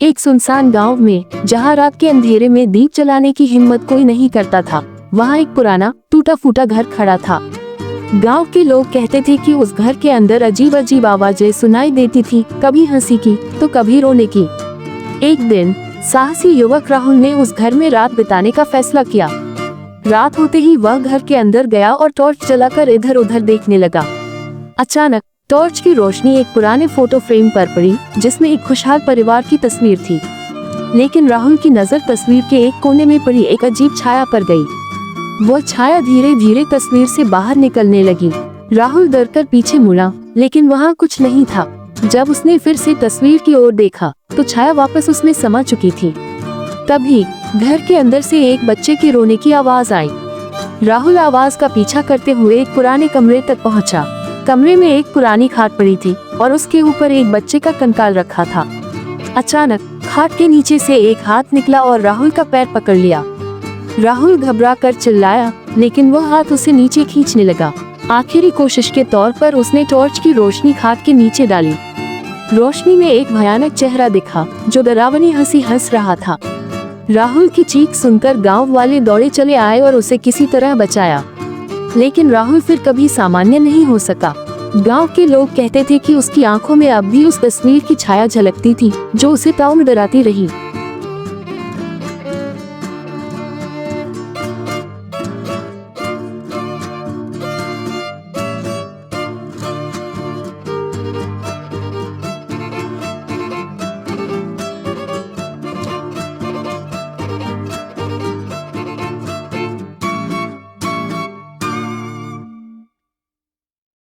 एक सुनसान गांव में, जहां रात के अंधेरे में दीप जलाने की हिम्मत कोई नहीं करता था, वहां एक पुराना टूटा फूटा घर खड़ा था। गांव के लोग कहते थे कि उस घर के अंदर अजीब अजीब आवाजें सुनाई देती थी, कभी हंसी की तो कभी रोने की। एक दिन साहसी युवक राहुल ने उस घर में रात बिताने का फैसला किया। रात होते ही वह घर के अंदर गया और टॉर्च जलाकर इधर उधर देखने लगा। अचानक टॉर्च की रोशनी एक पुराने फोटो फ्रेम पर पड़ी, जिसमें एक खुशहाल परिवार की तस्वीर थी। लेकिन राहुल की नजर तस्वीर के एक कोने में पड़ी एक अजीब छाया पर गई। वह छाया धीरे धीरे तस्वीर से बाहर निकलने लगी। राहुल डरकर पीछे मुड़ा, लेकिन वहाँ कुछ नहीं था। जब उसने फिर से तस्वीर की ओर देखा, तो छाया वापस उसमें समा चुकी थी। तभी घर के अंदर से एक बच्चे के रोने की आवाज आई। राहुल आवाज का पीछा करते हुए एक पुराने कमरे तक पहुंचा। कमरे में एक पुरानी खाट पड़ी थी और उसके ऊपर एक बच्चे का कंकाल रखा था। अचानक खाट के नीचे से एक हाथ निकला और राहुल का पैर पकड़ लिया। राहुल घबराकर चिल्लाया, लेकिन वह हाथ उसे नीचे खींचने लगा। आखिरी कोशिश के तौर पर उसने टॉर्च की रोशनी खाट के नीचे डाली। रोशनी में एक भयानक चेहरा दिखा, जो डरावनी हंसी हंस रहा था। राहुल की चीख सुनकर गांव वाले दौड़े चले आए और उसे किसी तरह बचाया। लेकिन राहुल फिर कभी सामान्य नहीं हो सका। गांव के लोग कहते थे कि उसकी आंखों में अब भी उस तस्वीर की छाया झलकती थी, जो उसे ताउम्र डराती रही।